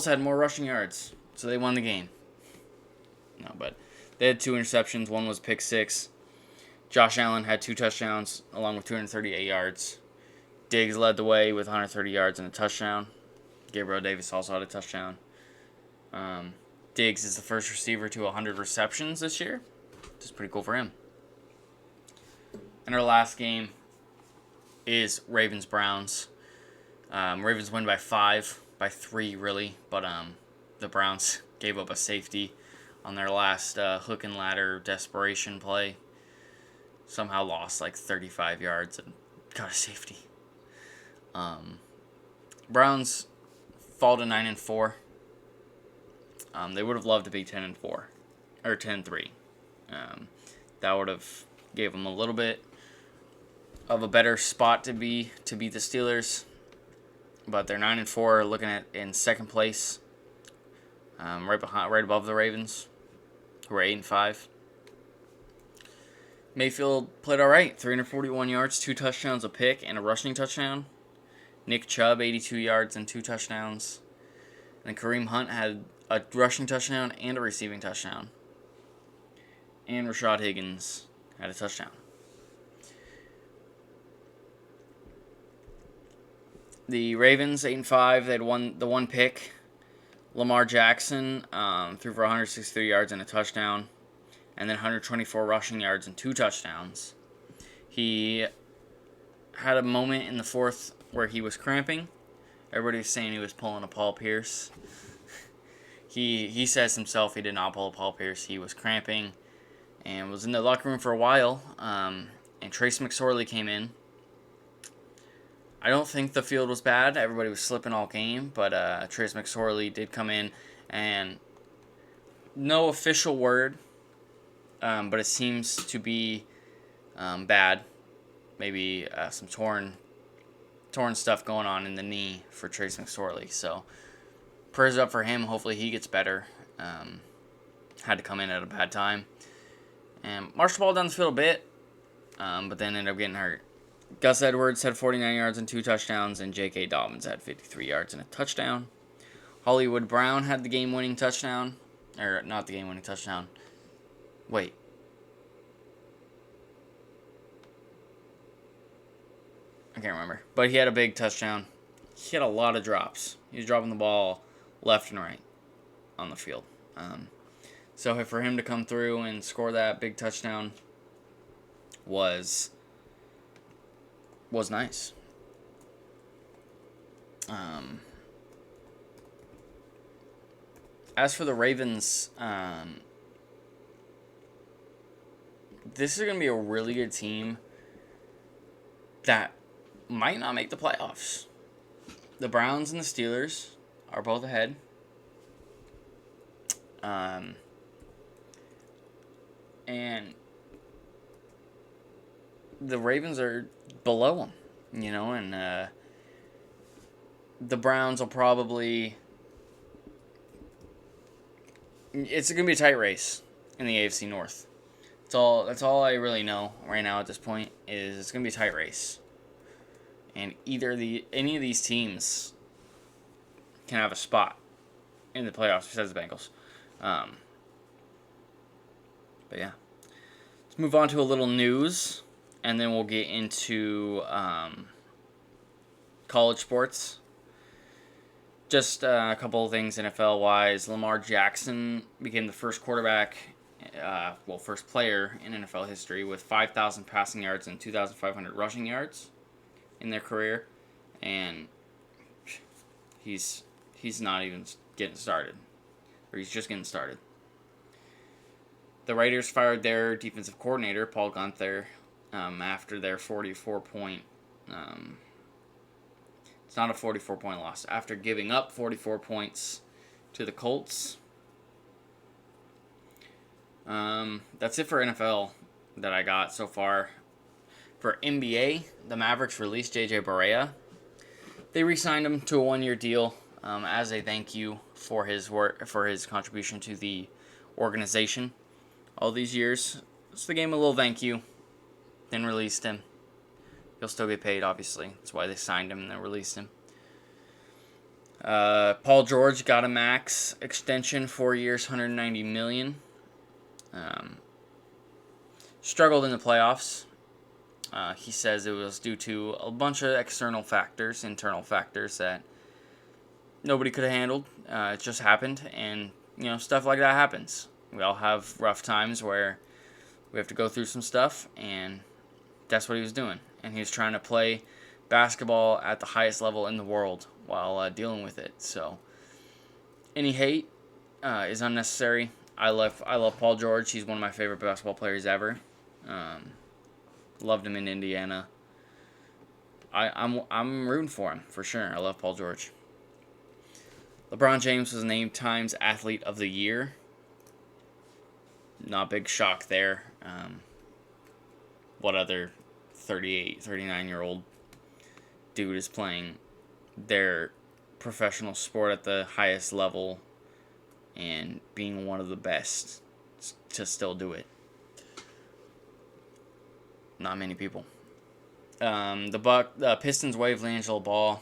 had more rushing yards, so they won the game. No, but they had 2 interceptions. One was pick 6. Josh Allen had 2 touchdowns along with 238 yards. Diggs led the way with 130 yards and a touchdown. Gabriel Davis also had a touchdown. Diggs is the first receiver to 100 receptions this year, which is pretty cool for him. And our last game is Ravens-Browns. Ravens win by 3 really, but the Browns gave up a safety on their last hook and ladder desperation play. Somehow lost like 35 yards and got a safety. Browns fall to 9-4. They would have loved to be 10-4 or 10-3. That would have gave them a little bit of a better spot to beat the Steelers. But they're 9-4, looking at in second place, right above the Ravens, who are 8-5. Mayfield played all right, 341 yards, 2 touchdowns, a pick, and a rushing touchdown. Nick Chubb, 82 yards and 2 touchdowns. And Kareem Hunt had a rushing touchdown and a receiving touchdown. And Rashad Higgins had a touchdown. The Ravens 8-5. They had the one pick. Lamar Jackson threw for 163 yards and a touchdown, and then 124 rushing yards and 2 touchdowns. He had a moment in the fourth where he was cramping. Everybody was saying he was pulling a Paul Pierce. He says himself he did not pull a Paul Pierce. He was cramping and was in the locker room for a while. And Trace McSorley came in. I don't think the field was bad. Everybody was slipping all game, but Trace McSorley did come in, and no official word, but it seems to be bad. Maybe some torn stuff going on in the knee for Trace McSorley. So prayers up for him. Hopefully he gets better. Had to come in at a bad time. And marched the ball down the field a bit, but then ended up getting hurt. Gus Edwards had 49 yards and 2 touchdowns, and J.K. Dobbins had 53 yards and a touchdown. Hollywood Brown had the game-winning touchdown. Or, not the game-winning touchdown. Wait. I can't remember. But he had a big touchdown. He had a lot of drops. He was dropping the ball left and right on the field. So for him to come through and score that big touchdown was nice. As for the Ravens, this is going to be a really good team that might not make the playoffs. The Browns and the Steelers are both ahead. And the Ravens are below them, and the Browns will probably... It's going to be a tight race in the AFC North. That's all I really know right now at this point, is it's going to be a tight race. And any of these teams can have a spot in the playoffs besides the Bengals. But yeah. Let's move on to a little news, and then we'll get into college sports. Just a couple of things NFL-wise. Lamar Jackson became the first quarterback, first player in NFL history with 5,000 passing yards and 2,500 rushing yards in their career. And he's not even getting started. Or he's just getting started. The Raiders fired their defensive coordinator, Paul Guenther, after their 44-point... it's not a 44-point loss. After giving up 44 points to the Colts. That's it for NFL that I got so far. For NBA, the Mavericks released J.J. Barea. They re-signed him to a one-year deal as a thank you for his work, for his contribution to the organization all these years. So they gave him a little thank you, then released him. He'll still get paid, obviously. That's why they signed him and then released him. Paul George got a max extension, 4 years, $190 million. Struggled in the playoffs. He says it was due to a bunch of internal factors that nobody could have handled. It just happened, and stuff like that happens. We all have rough times where we have to go through some stuff, and that's what he was doing. And he was trying to play basketball at the highest level in the world while dealing with it. So any hate is unnecessary. I love Paul George. He's one of my favorite basketball players ever. Loved him in Indiana. I'm rooting for him for sure. I love Paul George. LeBron James was named Times Athlete of the Year. Not a big shock there. What other 38, 39-year-old dude is playing their professional sport at the highest level and being one of the best to still do it? Not many people. The Pistons waived LiAngelo Ball.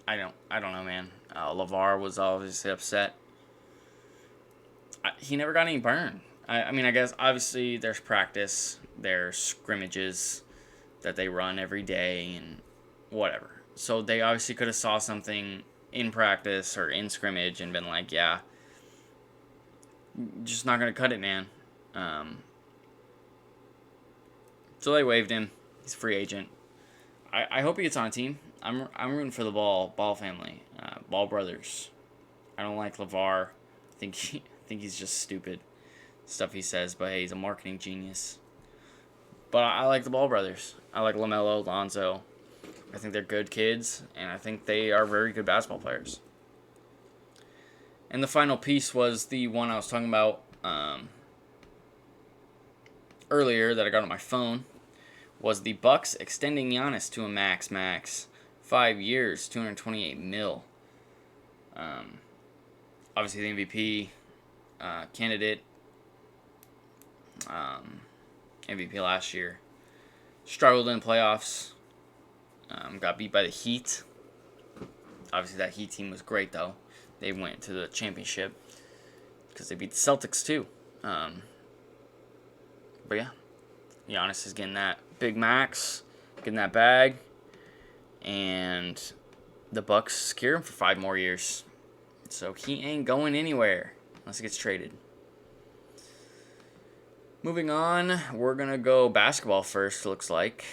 I don't know, man. LeVar was obviously upset. He never got any burn. I mean, I guess obviously there's practice, there's scrimmages that they run every day and whatever. So they obviously could have saw something in practice or in scrimmage and been like, yeah, just not going to cut it, man. So they waived him. He's a free agent. I hope he gets on a team. I'm rooting for the Ball family, Ball brothers. I don't like LeVar. I think he's just stupid stuff he says, but hey, he's a marketing genius. But I like the Ball brothers. I like LaMelo, Lonzo. I think they're good kids, and I think they are very good basketball players. And the final piece was the one I was talking about earlier that I got on my phone, was the Bucks extending Giannis to a max, 5 years, $228 million. Obviously the MVP candidate, MVP last year, struggled in playoffs, got beat by the Heat. Obviously that Heat team was great though. They went to the championship because they beat the Celtics too. But yeah, Giannis is getting that big max, getting that bag, and the Bucks secure him for 5 more years. So he ain't going anywhere unless he gets traded. Moving on, we're going to go basketball first, looks like.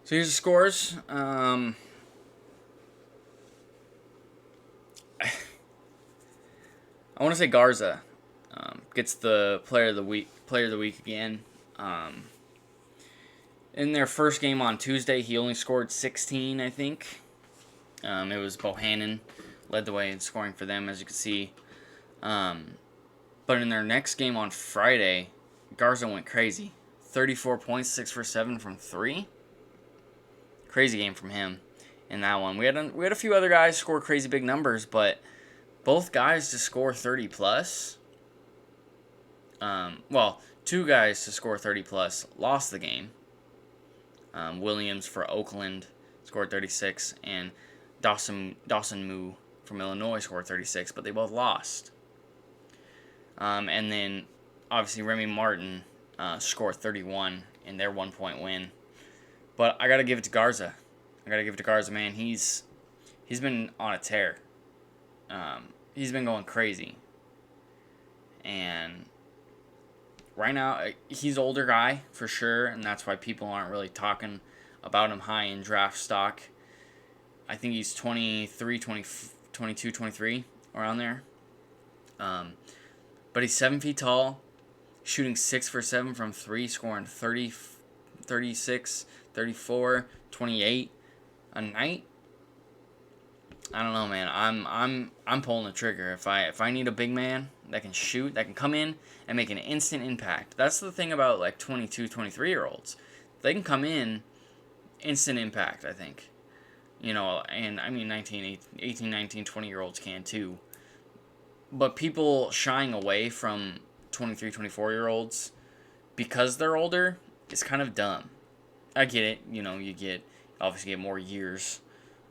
So here's the scores. I want to say Garza gets the player of the week again. In their first game on Tuesday, he only scored 16, I think. It was Bohannon led the way in scoring for them, as you can see. But in their next game on Friday, Garza went crazy. 34 points, 6 for 7 from 3. Crazy game from him in that one. We had a few other guys score crazy big numbers, but both guys to score 30 plus. Well, 2 guys to score 30 plus lost the game. Williams for Oakland scored 36, and Dawson Moo from Illinois scored 36, but they both lost. And then obviously Remy Martin scored 31 in their 1-point win. But I gotta give it to Garza. Man. He's been on a tear. He's been going crazy. And right now, he's an older guy for sure, and that's why people aren't really talking about him high in draft stock. I think he's 23, 22, 23, around there. But he's 7 feet tall, shooting 6 for 7 from 3, scoring 30, 36, 34, 28 a night. I don't know, man. I'm pulling the trigger. If I need a big man that can shoot, that can come in and make an instant impact. That's the thing about like 22, 23-year-olds. They can come in, instant impact, I think. And I mean 18, 19, 20-year-olds can too. But people shying away from 23, 24-year-olds because they're older is kind of dumb. I get it. You obviously get more years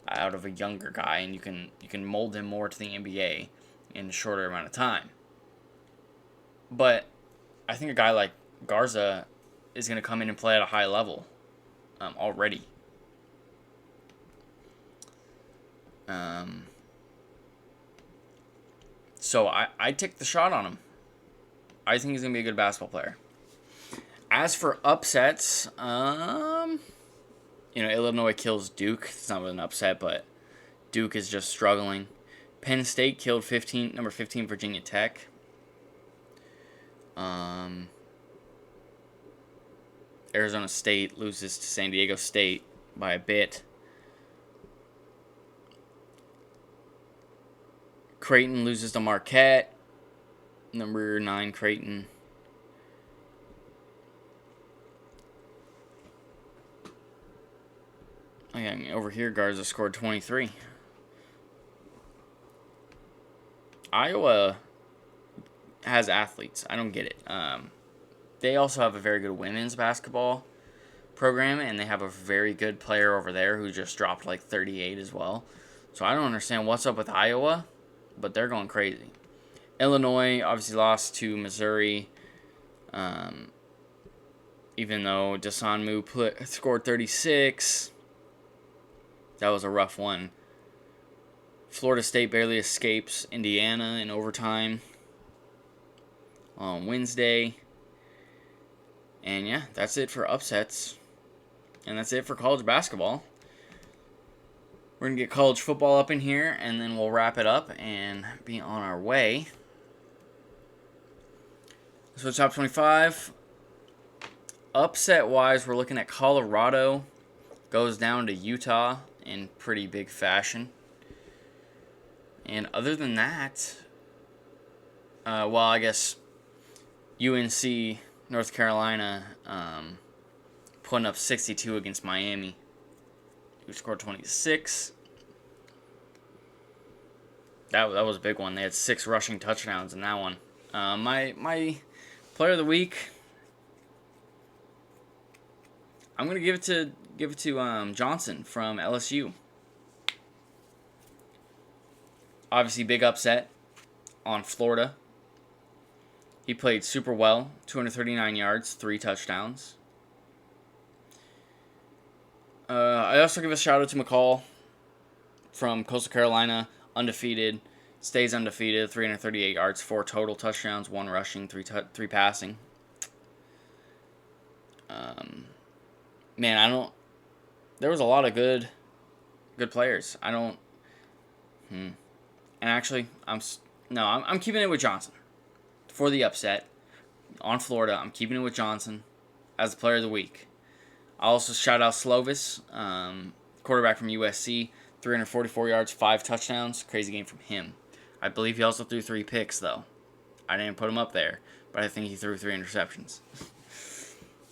out of a younger guy, and you can mold him more to the NBA in a shorter amount of time. But I think a guy like Garza is going to come in and play at a high level already. So I take the shot on him. I think he's going to be a good basketball player. As for upsets, Illinois kills Duke. It's not really an upset, but Duke is just struggling. Penn State killed number 15 Virginia Tech. Arizona State loses to San Diego State by a bit. Creighton loses to Marquette. Number 9 Creighton. Over here, Garza scored 23. Iowa has athletes. I don't get it. They also have a very good women's basketball program, and they have a very good player over there who just dropped like 38 as well. So I don't understand what's up with Iowa, but they're going crazy. Illinois obviously lost to Missouri, even though Desanmu scored 36. That was a rough one. Florida State barely escapes Indiana in overtime on Wednesday. And yeah, that's it for upsets. And that's it for college basketball. We're going to get college football up in here, and then we'll wrap it up and be on our way. So top 25. Upset-wise, we're looking at Colorado. Goes down to Utah in pretty big fashion. And other than that, I guess UNC, North Carolina, putting up 62 against Miami, who scored 26. That was a big one. They had 6 rushing touchdowns in that one. My player of the week, I'm gonna give it to Johnson from LSU. Obviously, big upset on Florida. He played super well, 239 yards, 3 touchdowns. I also give a shout out to McCall from Coastal Carolina, undefeated, stays undefeated, 338 yards, 4 total touchdowns, 1 rushing, 3 passing. There was a lot of good players. And actually, I'm keeping it with Johnson for the upset on Florida. I'm keeping it with Johnson as the player of the week. I'll also shout out Slovis, quarterback from USC, 344 yards, 5 touchdowns. Crazy game from him. I believe he also threw 3 picks, though. I didn't put him up there, but I think he threw 3 interceptions.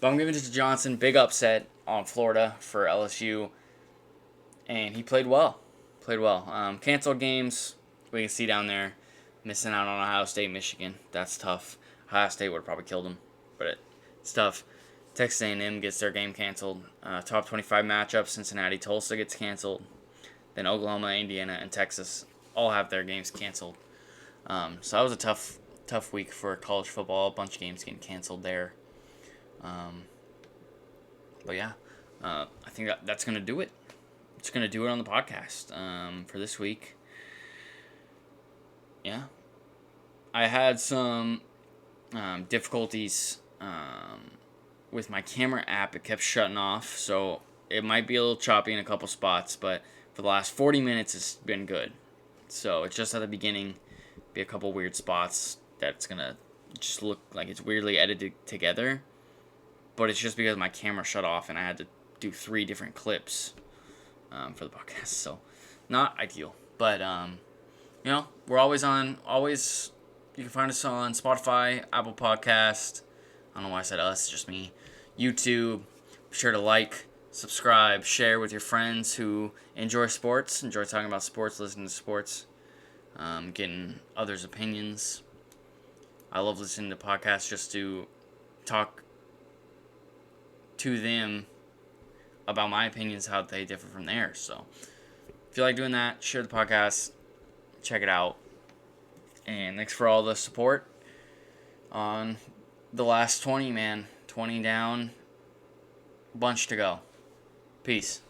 But I'm giving it to Johnson. Big upset on Florida for LSU. And he played well. Canceled games. We can see down there, missing out on Ohio State, Michigan. That's tough. Ohio State would have probably killed him, but it's tough. Texas A&M gets their game canceled. Top 25 matchup, Cincinnati-Tulsa gets canceled. Then Oklahoma, Indiana, and Texas all have their games canceled. So that was a tough week for college football. A bunch of games getting canceled there. But yeah, I think that's going to do it. It's going to do it on the podcast for this week. Yeah. I had some difficulties with my camera app. It kept shutting off, so it might be a little choppy in a couple spots, but for the last 40 minutes, it's been good. So it's just at the beginning, be a couple weird spots that's going to just look like it's weirdly edited together, but it's just because my camera shut off and I had to do 3 different clips for the podcast, so not ideal, but we're always you can find us on Spotify, Apple Podcast, I don't know why I said us, just me, YouTube. Be sure to like, subscribe, share with your friends who enjoy sports, enjoy talking about sports, listening to sports, getting others' opinions. I love listening to podcasts just to talk to them about my opinions, how they differ from theirs. So if you like doing that, share the podcast, check it out. And thanks for all the support on the last 20, man. 20 down, bunch to go. Peace.